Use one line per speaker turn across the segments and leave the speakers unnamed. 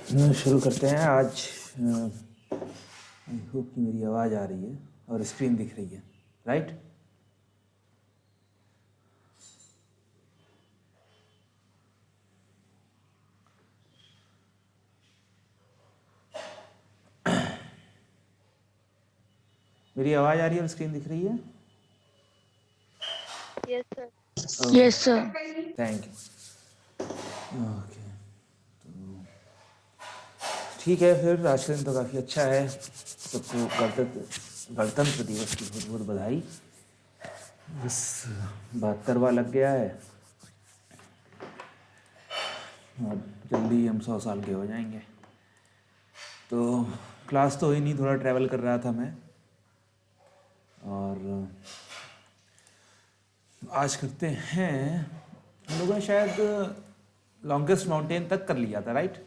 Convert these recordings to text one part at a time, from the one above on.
शुरू करते हैं आज। आई होप कि मेरी आवाज़ आ रही है और स्क्रीन दिख रही है, राइट? मेरी आवाज़ आ रही है और स्क्रीन दिख रही है?
Yes sir.
Okay,
yes sir.
Thank you. Okay, तो ठीक है फिर। आज का दिन तो काफ़ी अच्छा है। सबको गणतंत्र दिवस की बहुत बहुत बधाई। बस 72वां लग गया है और जल्दी हम 100 साल के हो जाएंगे। तो क्लास तो हुई नहीं, थोड़ा ट्रैवल कर रहा था मैं। और आज करते हैं, हम लोगों ने शायद लॉन्गेस्ट माउंटेन तक कर लिया था, राइट?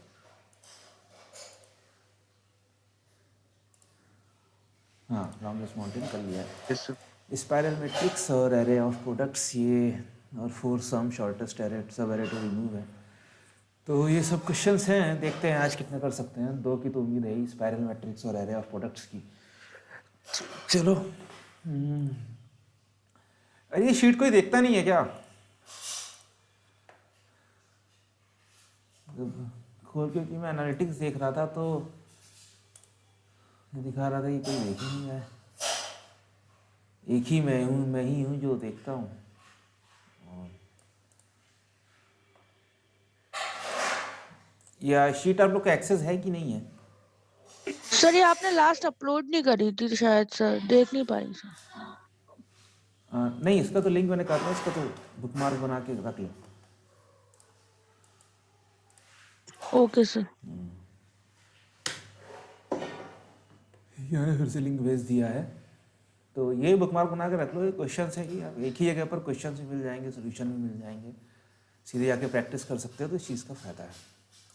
हाँ, लॉन्गेस्ट माउंटेन कर लिया है।
Yes sir.
स्पाइरल मैट्रिक्स और एरे ऑफ प्रोडक्ट्स ये, और फोर सम शॉर्टेस्ट एरे सब एरे टू रिमूव है। तो ये सब क्वेश्चंस हैं, देखते हैं आज कितने कर सकते हैं। 2 की तो उम्मीद है ही, स्पाइरल मैट्रिक्स और एरे ऑफ प्रोडक्ट्स की। चलो। अरे ये शीट कोई देखता नहीं है क्या? खोल, क्योंकि मैं एनालिटिक्स देख रहा था तो दिखा रहा था कि कोई देख ही नहीं रहा है। एक ही मैं ही हूँ जो देखता हूँ। या शीट आप लोग का एक्सेस है कि नहीं है?
सर ये आपने लास्ट अपलोड नहीं करी थी शायद सर, देख नहीं पाई सर।
नहीं, इसका तो लिंक मैंने कर दिया, इसका तो बुकमार्क बना के रख लो।
Okay sir.
मैंने फिर से लिंक भेज दिया है, तो ये बुकमार्क बना के रख लो। ये क्वेश्चन है कि आप एक ही जगह पर क्वेश्चन भी मिल जाएंगे, सोल्यूशन भी मिल जाएंगे, सीधे जाके प्रैक्टिस कर सकते हो, तो इस चीज़ का फ़ायदा है।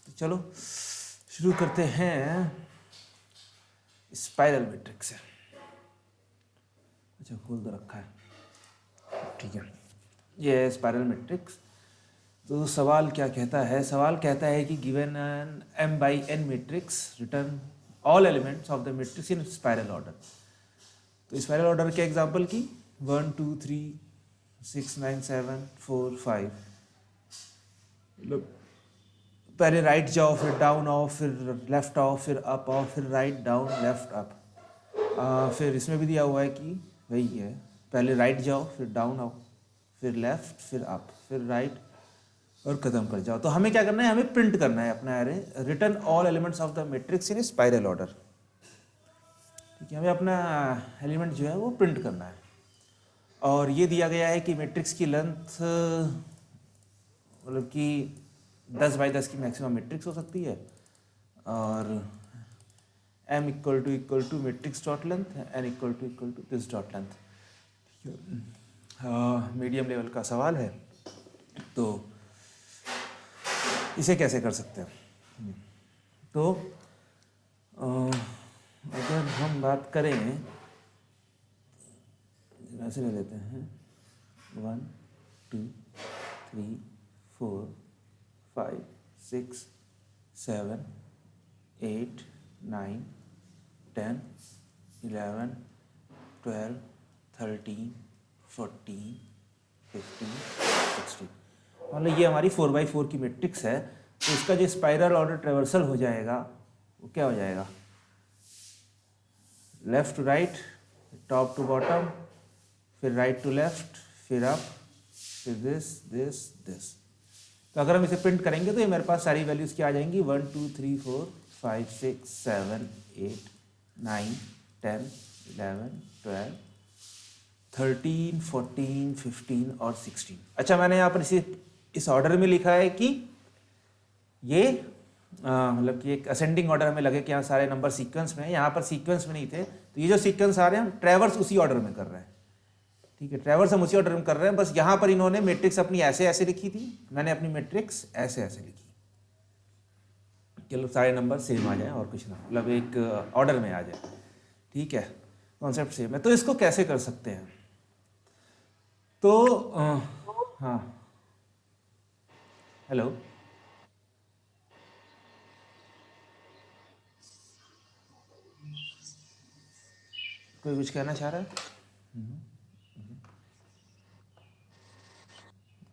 तो चलो शुरू करते हैं स्पाइरल मैट्रिक्स से। अच्छा, खोल तो रखा है, ठीक है। ये है स्पाइरल मैट्रिक्स। तो सवाल क्या कहता है? सवाल कहता है कि given an m/n matrix return all elements of the matrix in spiral order. तो स्पाइरल ऑर्डर के एग्जांपल की 1 2 3 6 9 7 4 5। मतलब पहले राइट जाओ, फिर डाउन आओ, फिर लेफ्ट आओ, फिर अप आओ, फिर राइट डाउन लेफ्ट अप। फिर इसमें भी दिया हुआ है कि वही है, पहले राइट जाओ, फिर डाउन आओ, फिर लेफ्ट, फिर अप, फिर राइट, और ख़त्म कर जाओ। तो हमें क्या करना है? हमें प्रिंट करना है अपना array, return all elements of the matrix in spiral order. ठीक है, हमें अपना एलिमेंट जो है वो प्रिंट करना है। और ये दिया गया है कि मैट्रिक्स की लेंथ, मतलब कि 10x10 की मैक्सिमम मैट्रिक्स हो सकती है, और m equal to matrix dot length, n equal to this dot length. Medium level का सवाल है, तो इसे कैसे कर सकते हैं? तो अगर हम बात करें, ऐसे ले लेते हैं 1 2 3 4 5 6 7 8 9 10 11 12 13 14 15 16। मतलब ये हमारी 4x4 की मैट्रिक्स है। तो इसका जो स्पाइरल ऑर्डर ट्रेवर्सल हो जाएगा वो क्या हो जाएगा? Left to right, top to bottom, फिर राइट टू लेफ्ट, फिर अप, फिर दिस दिस दिस। तो अगर हम इसे प्रिंट करेंगे तो ये मेरे पास सारी वैल्यूज़ क्या आ जाएंगी? 1 2 3 4 5 6 7 8 9 10 11 12 13 14 15 और 16। अच्छा, मैंने यहाँ पर इस ऑर्डर में लिखा है कि ये मतलब कि एक असेंडिंग ऑर्डर हमें लगे कि यहाँ सारे नंबर सीक्वेंस में हैं। यहाँ पर सीक्वेंस में नहीं थे, तो ये जो सीक्वेंस आ रहे हैं हम ट्रैवर्स उसी ऑर्डर में कर रहे हैं। ठीक है, ट्रैवर्स हम उसी ऑर्डर में कर रहे हैं। बस यहाँ पर इन्होंने मैट्रिक्स अपनी ऐसे ऐसे लिखी थी, मैंने अपनी मैट्रिक्स ऐसे ऐसे लिखी। चलो सारे नंबर सेम आ जाए और कुछ ना, मतलब एक ऑर्डर में आ जाए। ठीक है, कॉन्सेप्ट सेम है। तो इसको कैसे कर सकते हैं? तो हाँ, हेलो, कोई कुछ कहना चाह रहा है?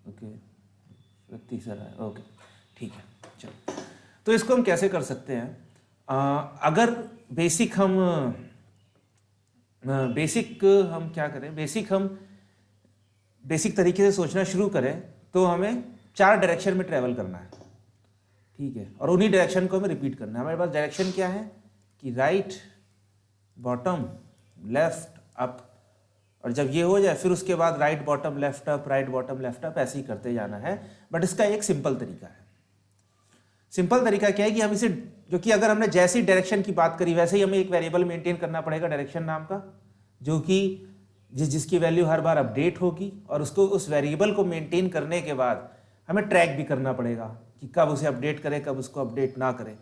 ओके, तीसरा है, ओके ठीक है। चलो, तो इसको हम कैसे कर सकते हैं? अगर बेसिक हम क्या करें, बेसिक तरीके से सोचना शुरू करें तो हमें 4 डायरेक्शन में ट्रेवल करना है, ठीक है, और उन्हीं डायरेक्शन को हमें रिपीट करना है। हमारे पास डायरेक्शन क्या है कि राइट, बॉटम, लेफ्ट, अप, और जब ये हो जाए फिर उसके बाद right bottom left up, right bottom left up, ऐसे ही करते जाना है। बट इसका एक सिंपल तरीका है। सिंपल तरीका क्या है कि हम इसे, जो कि अगर हमने जैसी डायरेक्शन की बात करी वैसे ही हमें एक वेरिएबल मेंटेन करना पड़ेगा डायरेक्शन नाम का, जो कि जिसकी वैल्यू हर बार अपडेट होगी, और उसको, उस वेरिएबल को मेंटेन करने के बाद हमें ट्रैक भी करना पड़ेगा कि कब उसे अपडेट करें, कब उसको अपडेट ना करें।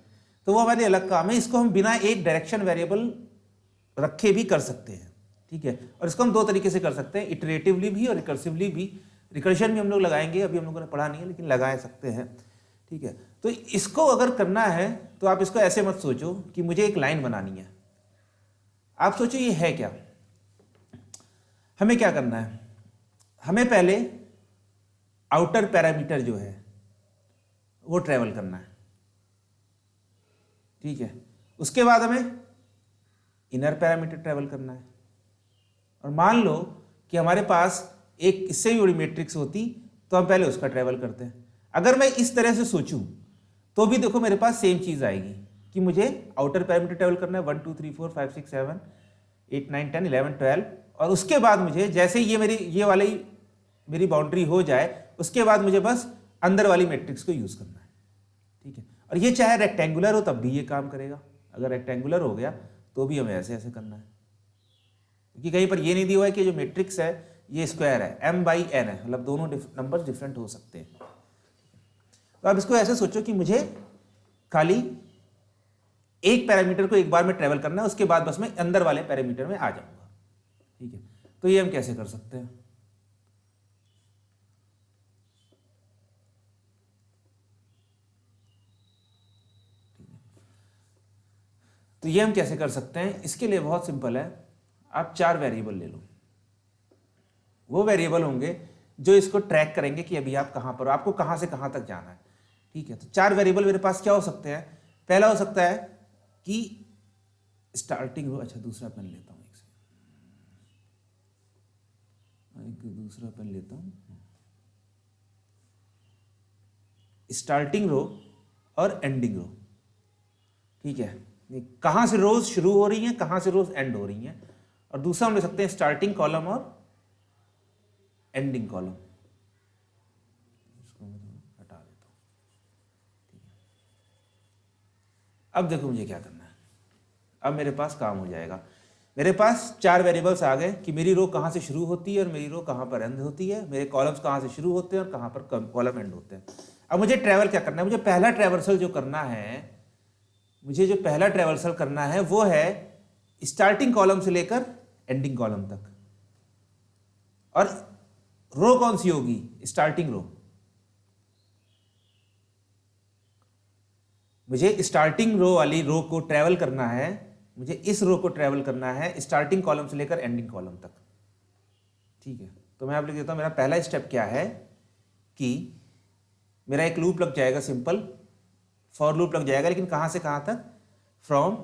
तो वो हमारे अलग काम है। इसको हम बिना एक डायरेक्शन वेरिएबल रखे भी कर सकते हैं, ठीक है। और इसको हम 2 तरीके से कर सकते हैं, इटरेटिवली भी और रिकर्सिवली भी। रिकर्शन भी हम लोग लगाएंगे, अभी हम लोगों ने पढ़ा नहीं है लेकिन लगा सकते हैं, ठीक है। तो इसको अगर करना है तो आप इसको ऐसे मत सोचो कि मुझे एक लाइन बनानी है। आप सोचो ये है क्या। हमें क्या करना है, हमें पहले आउटर पैरामीटर जो है वो ट्रेवल करना है, ठीक है। उसके बाद हमें इनर पैरामीटर ट्रेवल करना है। और मान लो कि हमारे पास एक इससे भी बड़ी मैट्रिक्स होती तो हम पहले उसका ट्रेवल करते हैं। अगर मैं इस तरह से सोचूं तो भी देखो मेरे पास सेम चीज आएगी कि मुझे आउटर पैरामीटर ट्रेवल करना है 1 2 3 4 5 6 7 8 9 10 11 12, और उसके बाद मुझे जैसे ये वाली मेरी बाउंड्री हो जाए उसके बाद मुझे बस अंदर वाली मैट्रिक्स को यूज करना है, ठीक है। और ये चाहे रेक्टेंगुलर हो तब भी ये काम करेगा। अगर रेक्टेंगुलर हो गया तो भी हमें ऐसे ऐसे करना है, क्योंकि कहीं पर ये नहीं दिया हुआ है कि जो मैट्रिक्स है ये स्क्वायर है, m/n है, मतलब दोनों नंबर डिफरेंट हो सकते हैं। तो आप इसको ऐसे सोचो कि मुझे खाली एक पैरामीटर को एक बार में ट्रेवल करना है, उसके बाद बस मैं अंदर वाले पैरामीटर में आ जाऊंगा, ठीक है। तो ये हम कैसे कर सकते हैं? तो ये हम कैसे कर सकते हैं? इसके लिए बहुत सिंपल है, आप 4 वेरिएबल ले लो। वो वेरिएबल होंगे जो इसको ट्रैक करेंगे कि अभी आप कहां पर हो, आपको कहां से कहां तक जाना है, ठीक है। तो 4 वेरिएबल मेरे पास क्या हो सकते हैं? पहला हो सकता है कि स्टार्टिंग रो, अच्छा दूसरा पेन लेता हूं, एक दूसरा पेन लेता हूं। स्टार्टिंग रो और एंडिंग रो, ठीक है। कहां से रोज शुरू हो रही हैं, कहां से रोज एंड हो रही हैं। और दूसरा हम ले सकते हैं स्टार्टिंग कॉलम और एंडिंग कॉलम। इसको मैं हटा देता हूं, ठीक है। अब देखो मुझे क्या करना है। अब मेरे पास काम हो जाएगा। मेरे पास 4 वेरिएबल्स आ गए कि मेरी रो कहां से शुरू होती है और मेरी रो कहां पर एंड होती है, मेरे कॉलम्स कहां से शुरू होते हैं और कहां पर कॉलम एंड होते हैं। अब मुझे ट्रैवल क्या करना है? मुझे पहला ट्रैवर्सल जो करना है, मुझे जो पहला ट्रैवर्सल करना है वो है स्टार्टिंग कॉलम से लेकर एंडिंग कॉलम तक। और रो कौन सी होगी? स्टार्टिंग रो। मुझे स्टार्टिंग रो वाली रो को ट्रैवल करना है, मुझे इस रो को ट्रैवल करना है स्टार्टिंग कॉलम से लेकर एंडिंग कॉलम तक, ठीक है। तो मैं आप लिख देता हूं, मेरा पहला स्टेप क्या है कि मेरा एक लूप लग जाएगा, सिंपल फॉर लूप लग जाएगा, लेकिन कहां से कहां तक? From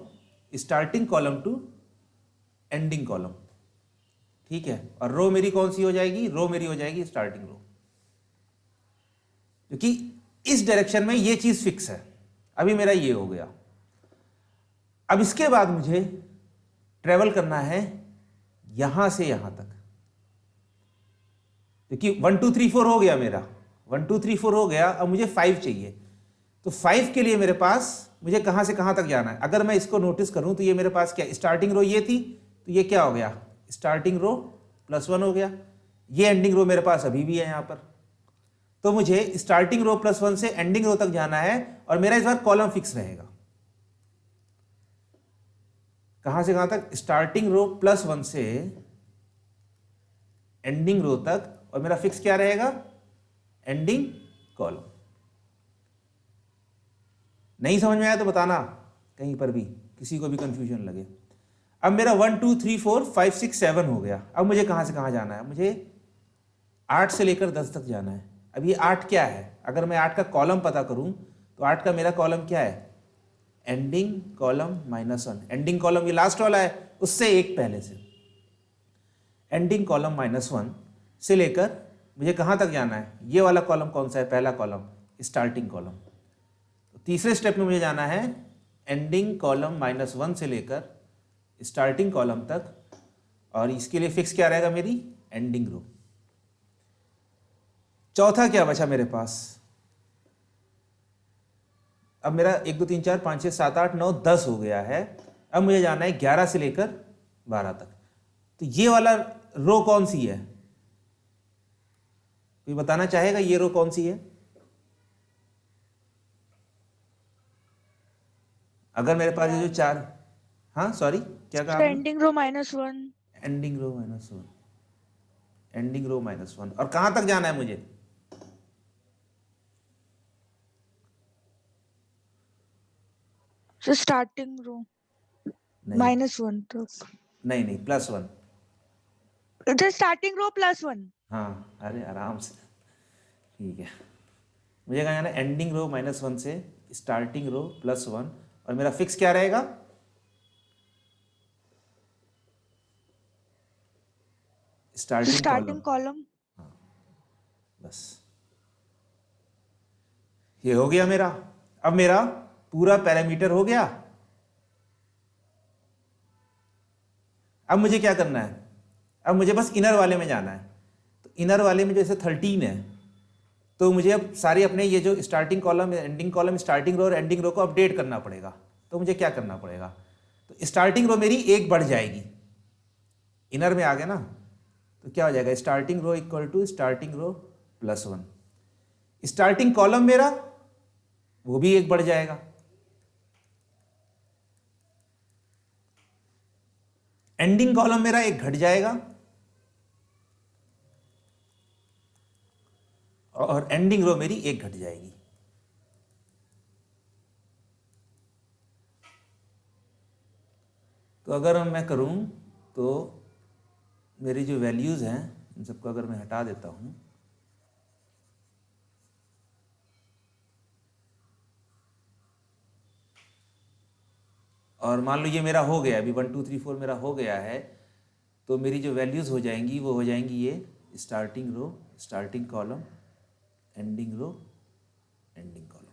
starting column to ending column, ठीक है। और रो मेरी कौन सी हो जाएगी? रो मेरी हो जाएगी स्टार्टिंग रो, क्योंकि इस डायरेक्शन में ये चीज फिक्स है। अभी मेरा ये हो गया। अब इसके बाद मुझे ट्रेवल करना है यहां से यहां तक, क्योंकि 1 2 3 4 हो गया मेरा, 1 2 3 4 हो गया। अब मुझे 5 चाहिए। तो 5 के लिए मेरे पास मुझे कहां से कहां तक जाना है? अगर मैं इसको नोटिस करूं तो ये मेरे पास क्या, स्टार्टिंग रो ये थी, तो ये क्या हो गया? स्टार्टिंग रो +1 हो गया। ये एंडिंग रो मेरे पास अभी भी है यहां पर। तो मुझे स्टार्टिंग रो +1 से एंडिंग रो तक जाना है, और मेरा इस बार कॉलम फिक्स रहेगा। कहां से कहां तक? स्टार्टिंग रो +1 से एंडिंग रो तक, और मेरा फिक्स क्या रहेगा? Ending column. नहीं समझ में आया तो बताना, कहीं पर भी किसी को भी कंफ्यूजन लगे। अब मेरा 1 2 3 4 5 6 7 हो गया। अब मुझे कहाँ से कहाँ जाना है? मुझे 8 से लेकर 10 तक जाना है। अब ये 8 क्या है? अगर मैं 8 का कॉलम पता करूं तो 8 का मेरा कॉलम क्या है? Ending column -1। एंडिंग कॉलम ये लास्ट वाला है, उससे एक पहले से। एंडिंग कॉलम -1 से लेकर मुझे कहाँ तक जाना है? ये वाला कॉलम कौन सा है? पहला कॉलम, स्टार्टिंग कॉलम। तो तीसरे स्टेप में मुझे जाना है एंडिंग कॉलम -1 से लेकर स्टार्टिंग कॉलम तक, और इसके लिए फिक्स क्या रहेगा? मेरी एंडिंग रो। चौथा क्या बचा मेरे पास? अब मेरा 1 2 3 4 5 6 7 8 9 10 हो गया है। अब मुझे जाना है 11 से लेकर 12 तक। तो ये वाला रो कौन सी है? कोई बताना चाहेगा ये रो कौन सी है? अगर मेरे पास ये जो चार, हाँ सॉरी क्या कहा आपने?
एंडिंग रो -1।
एंडिंग रो -1। एंडिंग रो -1, और कहां तक जाना है मुझे?
So स्टार्टिंग रो
नहीं
-1 तक।
नहीं नहीं, +1।
तो स्टार्टिंग रो +1।
हाँ अरे आराम से, ठीक है। मुझे कहा जाना एंडिंग रो -1 से स्टार्टिंग रो +1, और मेरा फिक्स क्या रहेगा? Starting column.
Starting column.
बस ये हो गया मेरा। अब मेरा पूरा पैरामीटर हो गया। अब मुझे क्या करना है? अब मुझे बस इनर वाले में जाना है। तो इनर वाले में जैसे 13 है, तो मुझे अब सारे अपने ये जो starting column, ending column, starting row और एंडिंग रो को अपडेट करना पड़ेगा। तो मुझे क्या करना पड़ेगा? तो स्टार्टिंग रो मेरी एक बढ़ जाएगी, इनर में आ गया ना, तो क्या हो जाएगा? Starting row equal to starting row +1। Starting column मेरा वो भी एक बढ़ जाएगा। एंडिंग कॉलम मेरा एक घट जाएगा, और एंडिंग रो मेरी एक घट जाएगी। तो अगर मैं करूं तो मेरी जो वैल्यूज हैं इन सबको अगर मैं हटा देता हूं, और मान लो ये मेरा हो गया, अभी 1 2 3 4 मेरा हो गया है, तो मेरी जो वैल्यूज हो जाएंगी वो हो जाएंगी ये स्टार्टिंग रो, स्टार्टिंग कॉलम, एंडिंग रो, एंडिंग कॉलम।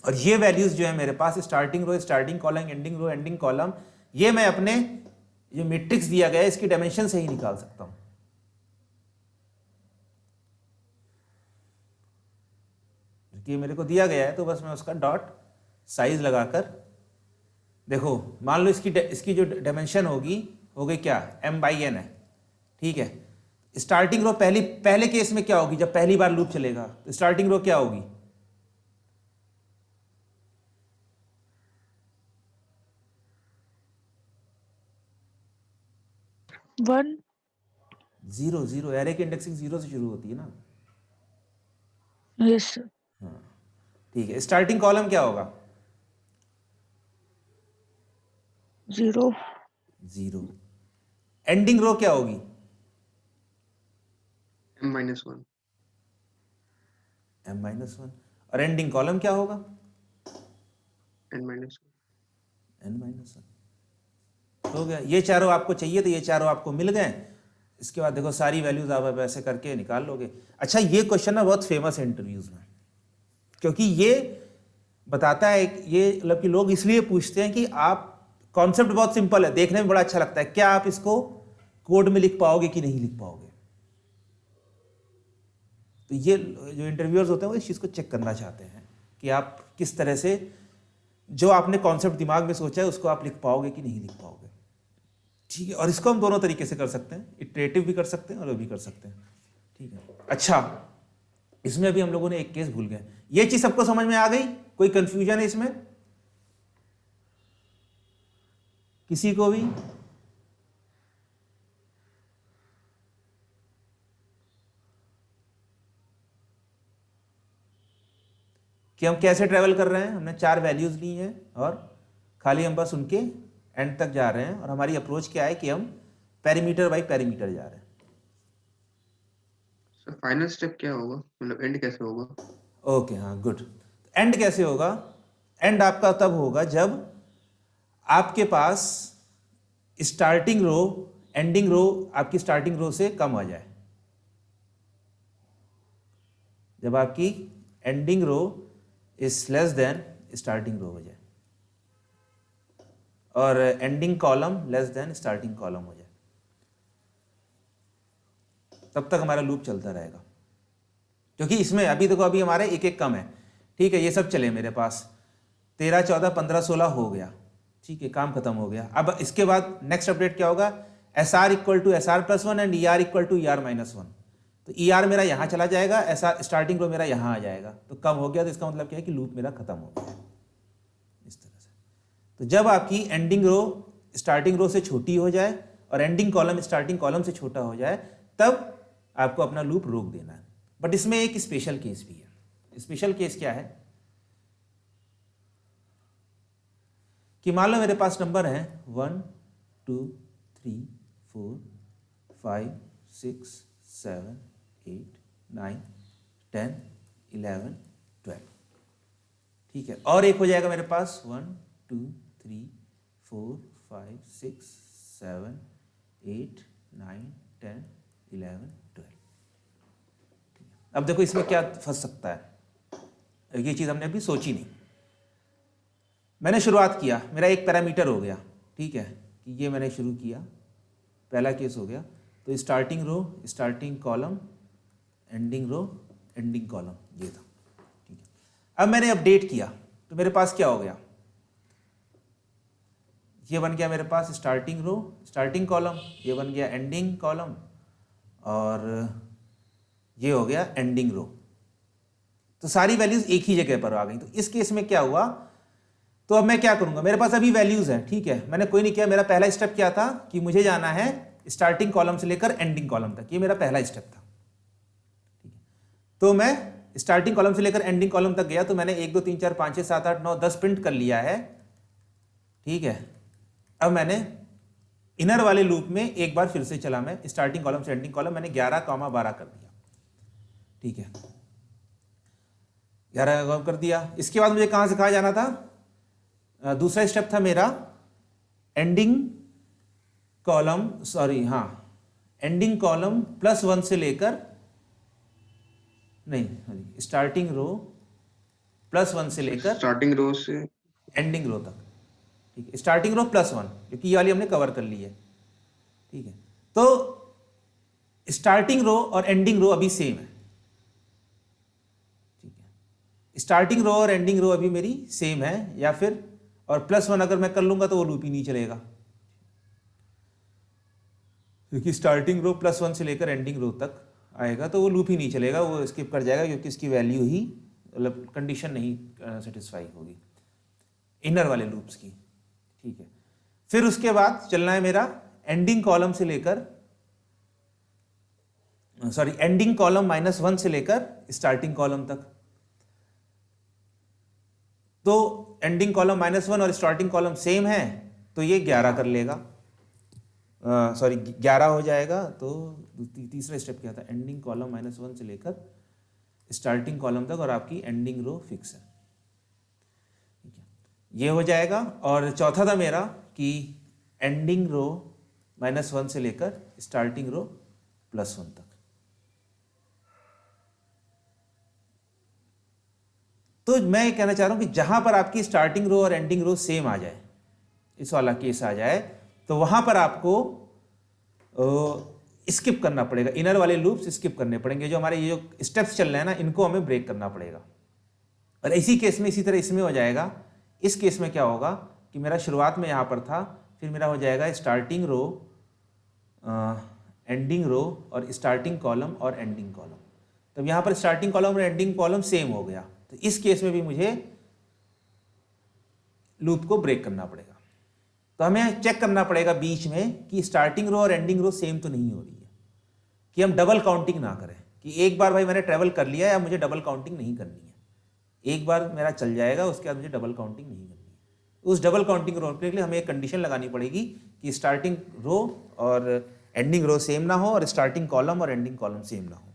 और ये वैल्यूज जो है मेरे पास स्टार्टिंग रो, स्टार्टिंग कॉलम, एंडिंग रो, एंडिंग कॉलम, ये मैं अपने जो मैट्रिक्स दिया गया है इसकी डायमेंशन से ही निकाल सकता हूं। ये मेरे को दिया गया है तो बस मैं उसका डॉट साइज लगाकर, देखो मान लो इसकी जो डायमेंशन होगी हो गई क्या? m/n है, ठीक है। स्टार्टिंग रो पहले केस में क्या होगी? जब पहली बार लूप चलेगा तो स्टार्टिंग रो क्या होगी?
1।
0 0, एरे की इंडेक्सिंग 0 से शुरू होती है ना।
Yes sir.
ठीक है, स्टार्टिंग कॉलम क्या होगा?
0।
0। एंडिंग रो क्या होगी?
m-1।
m-1। और एंडिंग कॉलम क्या होगा?
n-1।
n-1। हो गया। ये चारों आपको चाहिए तो ये चारों आपको मिल गए। इसके बाद देखो सारी वैल्यूज आप ऐसे करके निकाल लोगे। अच्छा ये क्वेश्चन ना बहुत फेमस है इंटरव्यूज में, क्योंकि ये बताता है, ये मतलब कि लोग इसलिए पूछते हैं कि आप, कॉन्सेप्ट बहुत सिंपल है, देखने में बड़ा अच्छा लगता है, क्या आप इसको कोड में लिख पाओगे कि नहीं लिख पाओगे। तो ये जो इंटरव्यूअर्स होते हैं वो इस चीज़ को चेक करना चाहते हैं कि आप किस तरह से जो आपने कॉन्सेप्ट दिमाग में सोचा है उसको आप लिख पाओगे कि नहीं लिख पाओगे। ठीक है, और इसको हम दोनों तरीके से कर सकते हैं, इटरेटिव भी कर सकते हैं और वो भी कर सकते हैं। ठीक है, अच्छा इसमें अभी हम लोगों ने एक केस भूल गए। ये चीज सबको समझ में आ गई? कोई कंफ्यूजन है इसमें किसी को भी? कि हम कैसे ट्रेवल कर रहे हैं। हमने 4 वैल्यूज ली हैं और खाली हम बस उनके एंड तक जा रहे हैं, और हमारी अप्रोच क्या है कि हम पेरीमीटर बाई पेरीमीटर जा रहे हैं।
सर फाइनल स्टेप क्या होगा, मतलब एंड कैसे होगा?
ओके, हाँ, गुड। एंड कैसे होगा? एंड आपका तब होगा जब आपके पास स्टार्टिंग रो एंडिंग रो आपकी स्टार्टिंग रो से कम आ जाए। जब आपकी ending row is less than starting row हो जाए और ending column less than starting column हो जाए, तब तक हमारा लूप चलता रहेगा। क्योंकि इसमें अभी देखो, अभी हमारे एक एक कम है, ठीक है, ये सब चले मेरे पास 13, 14, 15, 16 हो गया, ठीक है, काम खत्म हो गया। अब इसके बाद नेक्स्ट अपडेट क्या होगा? S R equal to S R plus 1 and E R equal to E R minus 1। तो ई आर मेरा यहाँ चला जाएगा, एस आर स्टार्टिंग रो मेरा यहाँ आ जाएगा, तो कम हो गया, तो इसका मतलब क्या है कि लूप मेरा खत्म हो गया इस तरह से। तो जब आपकी एंडिंग रो स्टार्टिंग रो से छोटी हो जाए और एंडिंग कॉलम स्टार्टिंग कॉलम से छोटा हो जाए, तब आपको अपना लूप रोक देना है। बट इसमें एक स्पेशल केस भी है। स्पेशल केस क्या है कि मान लो मेरे पास नंबर है 1 2 3 4 5 6 7 8 9 10 11 12, ठीक है, और एक हो जाएगा मेरे पास 1 2 3 4 5 6 7 8 9 10 11 12। अब देखो इसमें क्या फंस सकता है, ये चीज़ हमने अभी सोची नहीं। मैंने शुरुआत किया, मेरा एक पैरामीटर हो गया, ठीक है, कि ये मैंने शुरू किया, पहला केस हो गया। तो स्टार्टिंग रो स्टार्टिंग कॉलम एंडिंग रो एंडिंग कॉलम, ये था, ठीक है। अब मैंने अपडेट किया तो मेरे पास क्या हो गया? ये बन गया मेरे पास स्टार्टिंग रो स्टार्टिंग कॉलम, ये बन गया एंडिंग कॉलम, और ये हो गया एंडिंग रो। तो सारी वैल्यूज एक ही जगह पर आ गई। तो इस केस में क्या हुआ? तो अब मैं क्या करूंगा? मेरे पास अभी वैल्यूज हैं, ठीक है, मैंने कोई नहीं किया। मेरा पहला स्टेप क्या था कि मुझे जाना है स्टार्टिंग कॉलम से लेकर एंडिंग कॉलम तक, ये मेरा पहला स्टेप था, ठीक है। तो मैं स्टार्टिंग कॉलम से लेकर एंडिंग कॉलम तक गया, तो मैंने 1 2 3 4 5 6 7 8 9 10 प्रिंट कर लिया है, ठीक है। अब मैंने इनर वाले लूप में एक बार फिर से चला, मैं स्टार्टिंग कॉलम से एंडिंग कॉलम मैंने 11, 12 कर दिया, ठीक है, 11 कर दिया। इसके बाद मुझे कहां से कहां जाना था? दूसरा स्टेप था मेरा एंडिंग कॉलम, सॉरी, हाँ, एंडिंग कॉलम +1 से लेकर, नहीं, स्टार्टिंग रो +1 से लेकर
स्टार्टिंग रो से
एंडिंग रो तक, ठीक है, स्टार्टिंग रो +1, क्योंकि ये वाली हमने कवर कर ली है, ठीक है। तो स्टार्टिंग रो और एंडिंग रो अभी सेम है, ठीक है, स्टार्टिंग रो और एंडिंग रो अभी मेरी सेम है, या फिर और +1 अगर मैं कर लूंगा तो वो लूप ही नहीं चलेगा, क्योंकि स्टार्टिंग रो +1 से लेकर एंडिंग रो तक आएगा तो वो लूप ही नहीं चलेगा, वो स्किप कर जाएगा, क्योंकि इसकी वैल्यू ही, मतलब कंडीशन नहीं सेटिस्फाई होगी इनर वाले लूप्स की, ठीक है। फिर उसके बाद चलना है मेरा एंडिंग कॉलम से लेकर, सॉरी, एंडिंग कॉलम -1 से लेकर स्टार्टिंग कॉलम तक। तो एंडिंग कॉलम -1 और स्टार्टिंग कॉलम सेम है, तो ये 11 कर लेगा, सॉरी 11 हो जाएगा। तो तीसरा स्टेप क्या था? एंडिंग कॉलम -1 से लेकर स्टार्टिंग कॉलम तक, और आपकी एंडिंग रो फिक्स है, ठीक है, ये हो जाएगा। और चौथा था मेरा कि एंडिंग रो -1 से लेकर स्टार्टिंग रो +1 तक। तो मैं ये कहना चाह रहा हूं कि जहां पर आपकी स्टार्टिंग रो और एंडिंग रो सेम आ जाए, इस वाला केस आ जाए, तो वहां पर आपको स्किप करना पड़ेगा, इनर वाले लूप्स स्किप करने पड़ेंगे, जो हमारे ये जो स्टेप्स चल रहे हैं ना, इनको हमें ब्रेक करना पड़ेगा। और इसी केस में इसी तरह इसमें हो जाएगा। इस केस में क्या होगा कि मेरा शुरुआत में यहां पर था, फिर मेरा हो जाएगा स्टार्टिंग रो एंडिंग रो और स्टार्टिंग कॉलम और एंडिंग कॉलम। तब यहां पर स्टार्टिंग कॉलम और एंडिंग कॉलम सेम हो गया, तो इस केस में भी मुझे लूप को ब्रेक करना पड़ेगा। तो हमें चेक करना पड़ेगा बीच में कि स्टार्टिंग रो और एंडिंग रो सेम तो नहीं हो रही है, कि हम डबल काउंटिंग ना करें, कि एक बार भाई मैंने ट्रेवल कर लिया है, अब मुझे डबल काउंटिंग नहीं करनी है, एक बार मेरा चल जाएगा, उसके बाद मुझे डबल काउंटिंग नहीं करनी है। उस डबल काउंटिंग को रोकने के लिए हमें एक कंडीशन लगानी पड़ेगी कि स्टार्टिंग रो और एंडिंग रो सेम ना हो और स्टार्टिंग कॉलम और एंडिंग कॉलम सेम ना हो।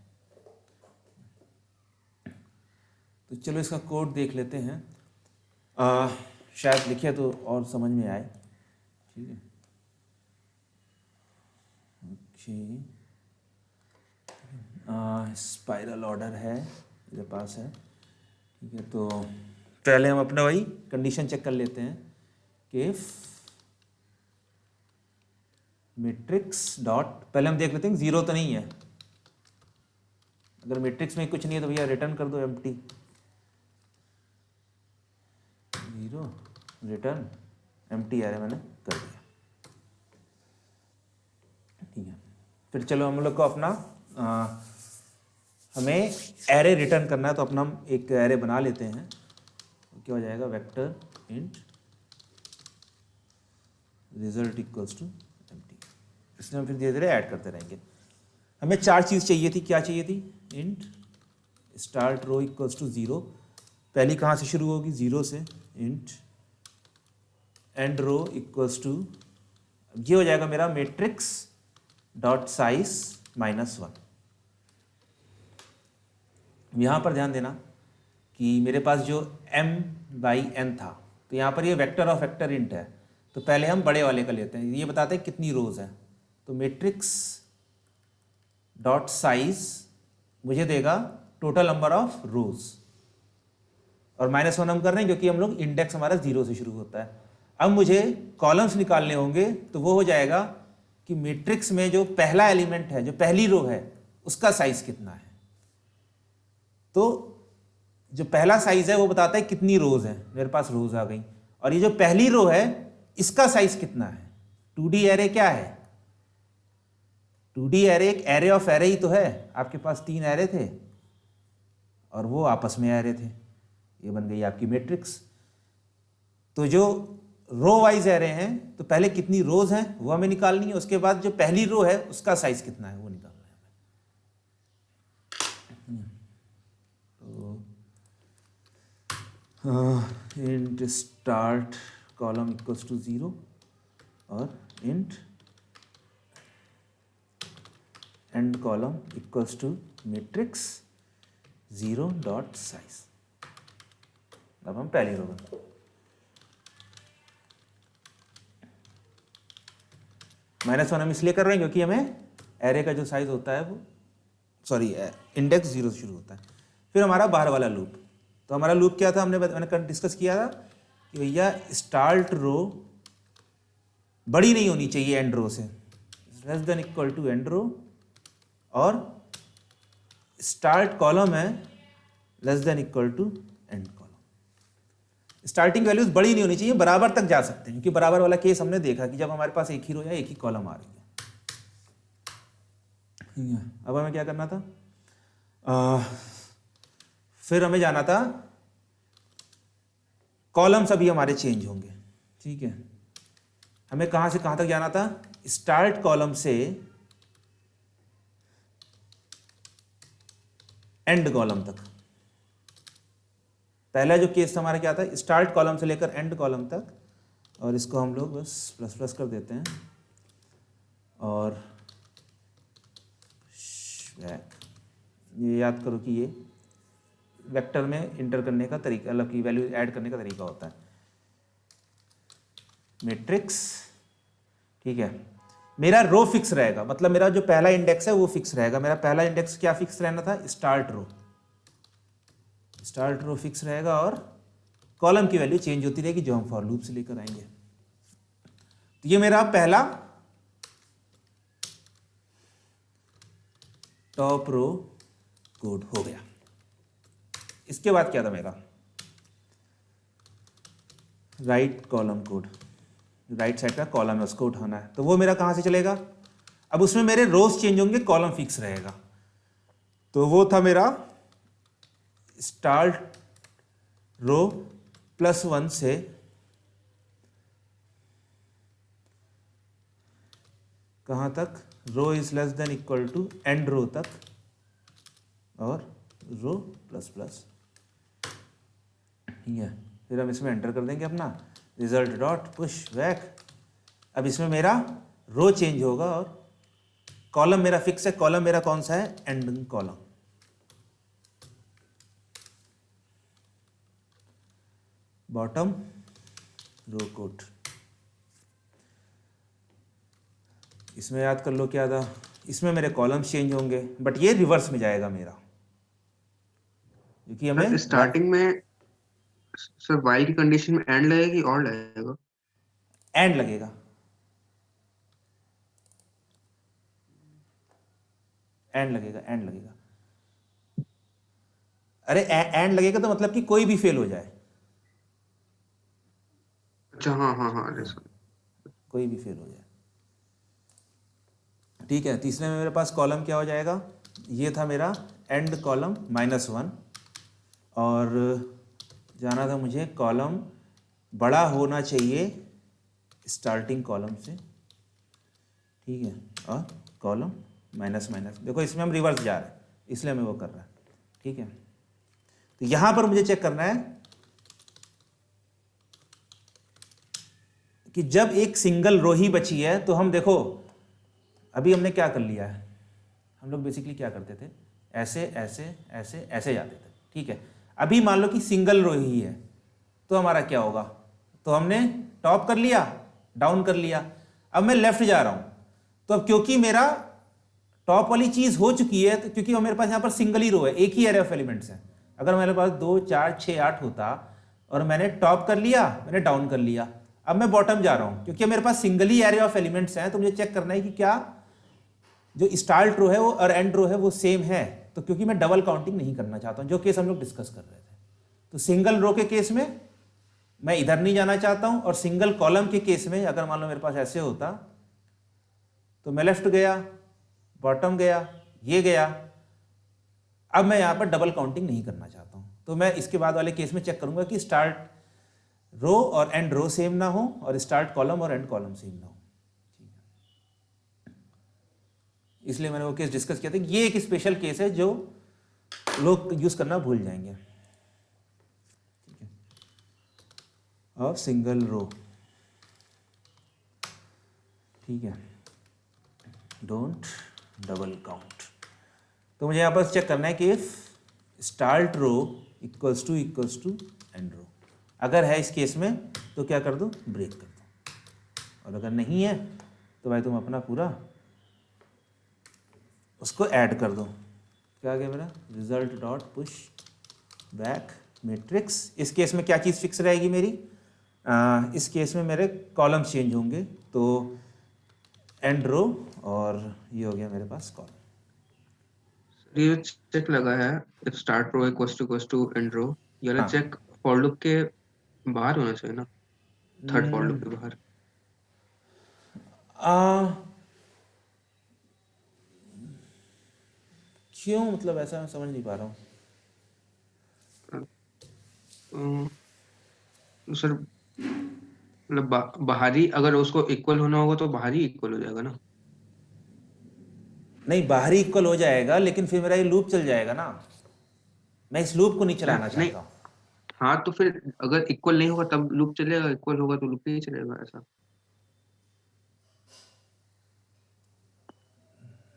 तो चलो इसका कोड देख लेते हैं, शायद लिखे तो और समझ में आए। ठीक है, ओके, स्पाइरल ऑर्डर है मेरे पास है। ठीक है, तो पहले हम अपना वही कंडीशन चेक कर लेते हैं कि मैट्रिक्स डॉट, पहले हम देख लेते हैं जीरो तो नहीं है। अगर मैट्रिक्स में कुछ नहीं है तो भैया रिटर्न कर दो empty, zero return empty array मैंने कर दिया। ठीक है, फिर चलो हम लोग को अपना हमें एरे रिटर्न करना है, तो अपना हम एक एरे बना लेते हैं। तो क्या हो जाएगा, vector int result equals to empty. इसमें हम फिर धीरे धीरे ऐड करते रहेंगे। हमें चार चीज़ चाहिए थी, क्या चाहिए थी, int start row equals to zero, पहली कहाँ से शुरू होगी, ज़ीरो से, int end row equals to, ये हो जाएगा मेरा मैट्रिक्स डॉट साइज -1। यहाँ पर ध्यान देना कि मेरे पास जो m/n था, तो यहाँ पर ये वेक्टर ऑफ वेक्टर इंट है, तो पहले हम बड़े वाले का लेते हैं। ये बताते हैं कितनी रोज है, तो मैट्रिक्स डॉट साइज मुझे देगा टोटल नंबर ऑफ रोज, और -1 हम कर रहे हैं क्योंकि हम लोग इंडेक्स हमारा 0 से शुरू होता है। अब मुझे कॉलम्स निकालने होंगे, तो वो हो जाएगा कि मैट्रिक्स में जो पहला एलिमेंट है, जो पहली रो है, उसका साइज कितना है। तो जो पहला साइज है वो बताता है कितनी रोज है, मेरे पास रोज आ गई। और ये जो पहली रो है, इसका साइज कितना है। 2D एरे क्या है, 2D एरे एक एरे ऑफ एरे ही तो है। आपके पास 3 एरे थे और वो आपस में एरे थे, ये बन गई आपकी मैट्रिक्स। तो जो रो वाइज एरे हैं, तो पहले कितनी रोज हैं वो हमें निकालनी है, उसके बाद जो पहली रो है उसका साइज कितना है वो निकालना है हमें। तो int start column equals to 0 और int end column equals to matrix 0 dot size. अब हम पहली रो बनाते हैं। -1 हम इसलिए कर रहे हैं क्योंकि हमें एरे का जो साइज होता है वो, सॉरी, इंडेक्स 0 से शुरू होता है। फिर हमारा बाहर वाला लूप, तो हमारा लूप क्या था, मैंने डिस्कस किया था कि भैया स्टार्ट रो बड़ी नहीं होनी चाहिए एंड रो से, less than equal to end row, और स्टार्ट कॉलम है less than equal to end column. Starting values बड़ी नहीं होनी चाहिए, बराबर तक जा सकते हैं, क्योंकि बराबर वाला केस हमने देखा कि जब हमारे पास एक ही रो या एक ही कॉलम आ रही है। अब हमें क्या करना था, फिर हमें जाना था, कॉलम्स अभी हमारे चेंज होंगे। ठीक है, हमें कहां से कहां तक जाना था, स्टार्ट कॉलम से एंड कॉलम तक। पहला जो केस हमारा क्या था, स्टार्ट कॉलम से लेकर एंड कॉलम तक, और इसको हम लोग बस प्लस प्लस कर देते हैं, और ये याद करो कि ये वेक्टर में इंटर करने का तरीका, मतलब कि वैल्यू ऐड करने का तरीका होता है। मैट्रिक्स, ठीक है, मेरा रो फिक्स रहेगा, मतलब मेरा जो पहला इंडेक्स है वो फिक्स रहेगा। मेरा पहला इंडेक्स क्या फिक्स रहना था, स्टार्ट रो। स्टार्ट रो फिक्स रहेगा और कॉलम की वैल्यू चेंज होती रहेगी, जो हम फॉर लूप से लेकर आएंगे। तो ये मेरा पहला टॉप रो कोड हो गया। इसके बाद क्या था मेरा, right column code, right side का कॉलम है उसको उठाना है, तो वो मेरा कहां से चलेगा। अब उसमें मेरे रोज चेंज होंगे, कॉलम फिक्स रहेगा। तो वो था मेरा स्टार्ट रो +1 से कहां तक, row is less than equal to end row तक, और रो प्लस प्लस ठीक है, फिर हम इसमें एंटर कर देंगे अपना रिजल्ट डॉट पुश बैक। अब इसमें मेरा रो चेंज होगा और कॉलम मेरा फिक्स है। कॉलम मेरा कौन सा है? End column. Bottom row code. इसमें याद कर लो क्या था, इसमें मेरे कॉलम्स चेंज होंगे, बट ये रिवर्स में जाएगा मेरा, क्योंकि हमें
सर स्टार्टिंग में सर वाइल की कंडीशन में एंड लगेगी और लगेगा?
एंड लगेगा। एंड लगेगा, एंड लगेगा। अरे एंड लगेगा तो मतलब कि कोई भी फेल हो जाए।
अच्छा हाँ हाँ हाँ, अरे सर
कोई भी फेल हो जाए। ठीक है, तीसरे में मेरे पास कॉलम क्या हो जाएगा? ये था मेरा एंड कॉलम -1, और जाना था मुझे कॉलम बड़ा होना चाहिए स्टार्टिंग कॉलम से। ठीक है, और कॉलम माइनस माइनस। देखो इसमें हम रिवर्स जा रहे हैं, इसलिए हमें वो कर रहा है। ठीक है, तो यहां पर मुझे चेक करना है कि जब एक सिंगल रो ही बची है तो हम देखो अभी हमने क्या कर लिया है। हम लोग बेसिकली क्या करते थे, ऐसे ऐसे ऐसे ऐसे जाते थे। ठीक है, अभी मान लो कि सिंगल रो ही है तो हमारा क्या होगा? तो हमने टॉप कर लिया, डाउन कर लिया, अब मैं लेफ्ट जा रहा हूं। तो अब क्योंकि मेरा टॉप वाली चीज हो चुकी है, तो क्योंकि मेरे पास यहां पर सिंगल ही रो है, एक ही एरे ऑफ एलिमेंट्स है। अगर मेरे पास 2 4 6 8 होता और मैंने टॉप कर लिया, मैंने डाउन कर लिया, अब मैं बॉटम जा रहा हूं, क्योंकि मेरे पास सिंगल ही एरे ऑफ एलिमेंट्स हैं, तो मुझे चेक करना है कि क्या जो स्टार्ट रो है वो और एंड रो है वो सेम है। तो क्योंकि मैं डबल काउंटिंग नहीं करना चाहता हूं, जो केस हम लोग डिस्कस कर रहे थे, तो सिंगल रो के केस में मैं इधर नहीं जाना चाहता हूं, और सिंगल कॉलम के केस में अगर मान लो मेरे पास ऐसे होता तो मैं लेफ्ट गया, बॉटम गया, ये गया। अब मैं यहां पर डबल काउंटिंग नहीं करना चाहता हूं, तो मैं इसके बाद वाले केस में चेक करूंगा कि स्टार्ट रो और एंड रो सेम ना हो और स्टार्ट कॉलम और एंड कॉलम सेम ना हो। इसलिए मैंने वो केस डिस्कस किया था। ये एक स्पेशल केस है जो लोग यूज करना भूल जाएंगे। ठीक है, और सिंगल रो। ठीक है, डोंट डबल काउंट। तो मुझे यहाँ पर चेक करना है कि if start row equals to end row, अगर है इस केस में तो क्या कर दो, ब्रेक कर दो, और अगर नहीं है तो भाई तुम अपना पूरा उसको ऐड कर दो। क्या आ गया मेरा? Result dot push back matrix. इस केस में क्या चीज़ फिक्स रहेगी मेरी? इस केस में मेरे कॉलम्स चेंज होंगे, तो एंड रो, और ये हो गया मेरे पास कॉलम।
ये चेक लगा है if start row equals to end row, ये वाला
हाँ,
चेक फॉर लूप के बाहर होना चाहिए ना, थर्ड फॉर लूप के बाहर।
क्यों, मतलब ऐसा मैं समझ नहीं पा रहा हूँ।
सर मतलब बाहरी अगर उसको इक्वल होना होगा तो बाहरी इक्वल हो जाएगा ना?
नहीं, बाहरी इक्वल हो जाएगा, लेकिन फिर मेरा ये लूप चल जाएगा ना। मैं इस लूप को नहीं चलाना
नहीं,
चाहता हूँ।
हाँ तो फिर अगर इक्वल नहीं होगा तब लूप चलेगा, इक्वल होगा तो लूप नहीं चलेगा, ऐसा?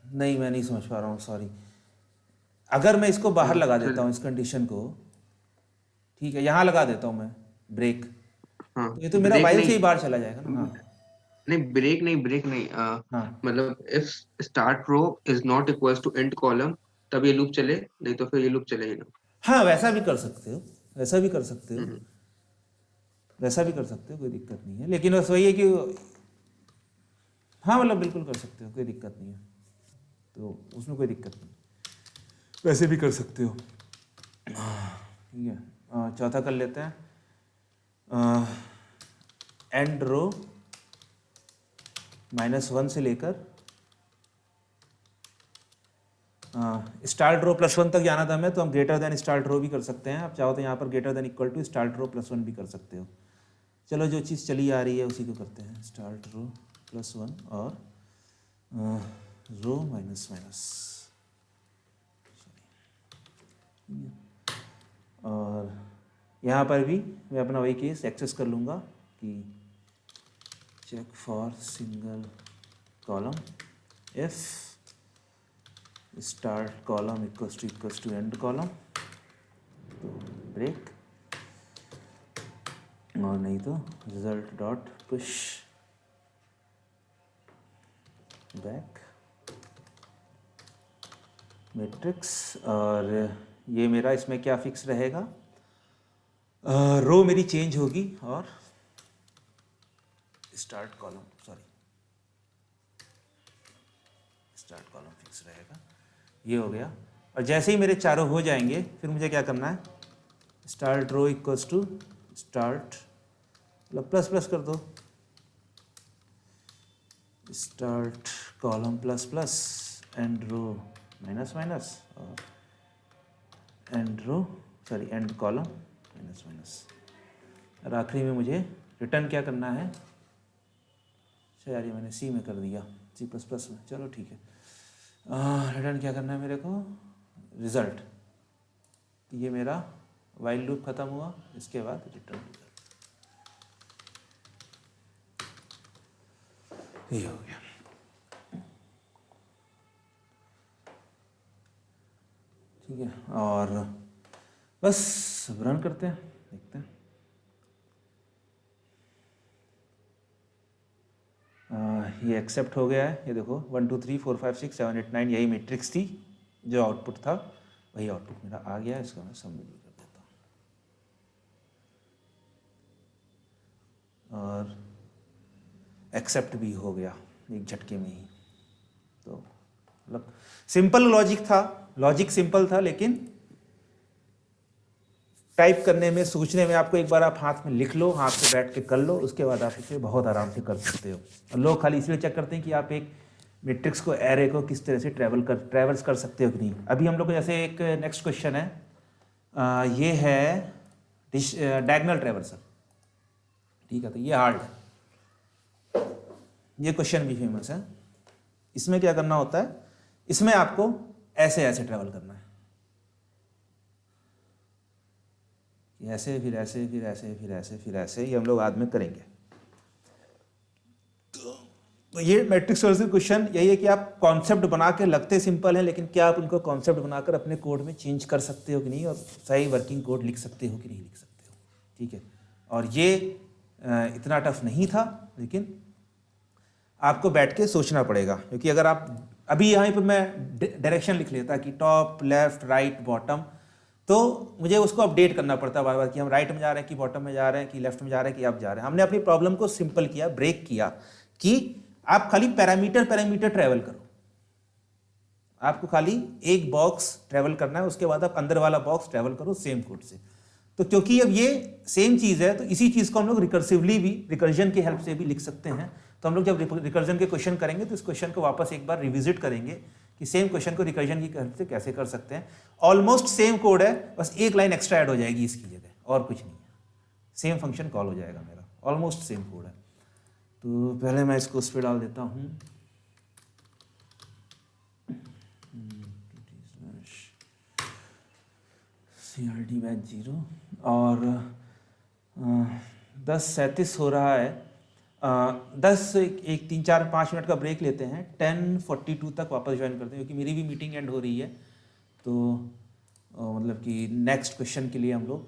नहीं, मैं नहीं समझ पा रहा हूँ, सॉरी। अगर मैं इसको बाहर लगा देता
चल
हूँ, इस कंडीशन को, ठीक है, यहाँ लगा देता हूँ मैं ब्रेक,
हाँ
तो ये तो मेरा
ब्रेक
वाइल से
नहीं,
ही बाहर चला जाएगा ना। हाँ,
नहीं ब्रेक नहीं
हाँ,
मतलब if start row is not equals to end column तब ये लूप चले, नहीं तो फिर ये लूप चलेगा ना।
हाँ, वैसा भी कर सकते हो, वैसा भी कर सकते हो,
हम्म,
वैसा भी कर सकते हो, कोई दिक्कत नहीं है। लेकिन बस वही है कि हाँ, मतलब बिल्कुल कर सकते हो, कोई दिक्कत नहीं है, तो उसमें कोई दिक्कत नहीं, वैसे भी कर सकते हो। ठीक है, चौथा कर लेते हैं। एंड रो -1 से लेकर स्टार्ट रो +1 तक जाना था हमें, तो हम ग्रेटर देन स्टार्ट रो भी कर सकते हैं। आप चाहो तो यहाँ पर greater than equal to start row +1 भी कर सकते हो। चलो, जो चीज़ चली आ रही है उसी को करते हैं, स्टार्ट रो +1 और रो -। और यहाँ पर भी मैं अपना वही केस एक्सेस कर लूँगा कि check for single column if start column equals to end column, तो ब्रेक, और नहीं तो result dot push back matrix. और ये मेरा इसमें क्या फिक्स रहेगा, रो मेरी चेंज होगी और स्टार्ट कॉलम फिक्स रहेगा। ये हो गया। और जैसे ही मेरे चारों हो जाएंगे फिर मुझे क्या करना है, start row equals to start मतलब प्लस प्लस कर दो, start column plus plus end row minus minus, और एंड कॉलम माइनस माइनस। और आखिरी में मुझे रिटर्न क्या करना है, अच्छा यार ये मैंने सी में कर दिया, सी प्लस प्लस में, चलो ठीक है। रिटर्न क्या करना है मेरे को, रिजल्ट। ये मेरा वाइल लूप ख़त्म हुआ, इसके बाद रिटर्न रिजल्ट, ये हो गया। ठीक है, और बस रन करते हैं, देखते हैं। ये एक्सेप्ट हो गया है, ये देखो 1 2 3 4 5 6 7 8 9 यही मैट्रिक्स थी, जो आउटपुट था वही आउटपुट मेरा आ गया है। इसको मैं सबमिट भी कर देता हूँ, और एक्सेप्ट भी हो गया एक झटके में ही। तो मतलब सिंपल लॉजिक था, लॉजिक सिंपल था, लेकिन टाइप करने में, सोचने में, आपको एक बार आप हाथ में लिख लो, हाथ से बैठ के कर लो, उसके बाद आप इसे बहुत आराम से कर सकते हो। और लोग खाली इसलिए चेक करते हैं कि आप एक मैट्रिक्स को, एरे को किस तरह से ट्रैवर्स कर सकते हो कि नहीं। अभी हम लोग को जैसे एक नेक्स्ट क्वेश्चन है, ये है डायगोनल ट्रैवर्सल, ठीक है, तो ये हार्ड है, ये क्वेश्चन भी फेमस है। इसमें क्या करना होता है, इसमें आपको ऐसे ऐसे ट्रैवल करना है, ऐसे फिर ऐसे फिर ऐसे फिर ऐसे फिर ऐसे, ये हम लोग बाद में करेंगे। तो ये मैट्रिक्स ट्रैवर्सल क्वेश्चन यही है कि आप कॉन्सेप्ट बना के, लगते सिंपल है, लेकिन क्या आप उनको कॉन्सेप्ट बनाकर अपने कोड में चेंज कर सकते हो कि नहीं, और सही वर्किंग कोड लिख सकते हो कि नहीं लिख सकते हो। ठीक है, और ये इतना टफ नहीं था, लेकिन आपको बैठ के सोचना पड़ेगा, क्योंकि अगर आप अभी यहाँ पर मैं डायरेक्शन लिख लेता कि टॉप लेफ्ट राइट बॉटम, तो मुझे उसको अपडेट करना पड़ता बार बार कि हम राइट में जा रहे हैं कि बॉटम में जा रहे हैं कि लेफ्ट में जा रहे हैं कि आप जा रहे हैं। हमने अपनी प्रॉब्लम को सिंपल किया, ब्रेक किया, कि आप खाली पैरामीटर ट्रैवल करो, आपको खाली एक बॉक्स ट्रैवल करना है, उसके बाद आप अंदर वाला बॉक्स ट्रैवल करो सेम कोड से। तो क्योंकि अब ये सेम चीज़ है, तो इसी चीज़ को हम लोग रिकर्सिवली भी, रिकर्जन की हेल्प से भी लिख सकते हैं। तो हम लोग जब रिकर्जन के क्वेश्चन करेंगे तो इस क्वेश्चन को वापस एक बार रिविजिट करेंगे कि सेम क्वेश्चन को रिकर्जन की हेल्प से कैसे कर सकते हैं। ऑलमोस्ट सेम कोड है, बस एक लाइन एक्स्ट्रा ऐड हो जाएगी इसकी जगह, और कुछ नहीं है, सेम फंक्शन कॉल हो जाएगा मेरा, ऑलमोस्ट सेम कोड है। तो पहले मैं इसको उस पर डाल देता हूँ, CRD बैच 0, और 10:37 हो रहा है। 3 4 5 मिनट का ब्रेक लेते हैं, 10:42 तक वापस ज्वाइन करते हैं, क्योंकि मेरी भी मीटिंग एंड हो रही है। तो मतलब कि नेक्स्ट क्वेश्चन के लिए हम लोग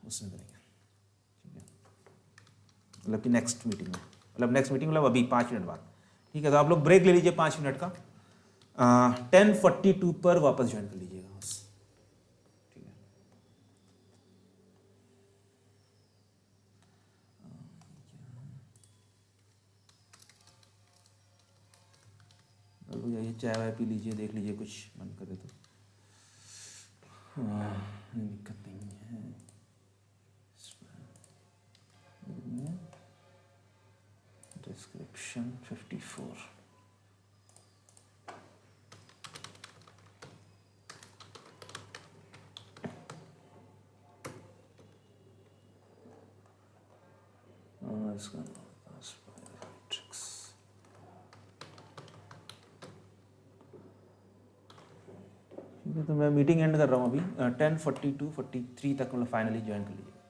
उसमें करेंगे, ठीक है, मतलब कि नेक्स्ट मीटिंग में, मतलब अभी 5 मिनट बाद। ठीक है, तो आप लोग ब्रेक ले लीजिए 5 मिनट का, 10:42 पर वापस ज्वाइन कर लीजिएगा बस, ठीक है। जाइए चाय वाय पी लीजिए, देख लीजिए कुछ मन करे तो, दिक्कत नहीं है। डिस्क्रिप्शन 54, इसका मैट्रिक्स, ठीक है। तो मैं मीटिंग एंड कर रहा हूँ अभी, 10:42 43 तक मतलब फाइनली ज्वाइन कर लीजिए।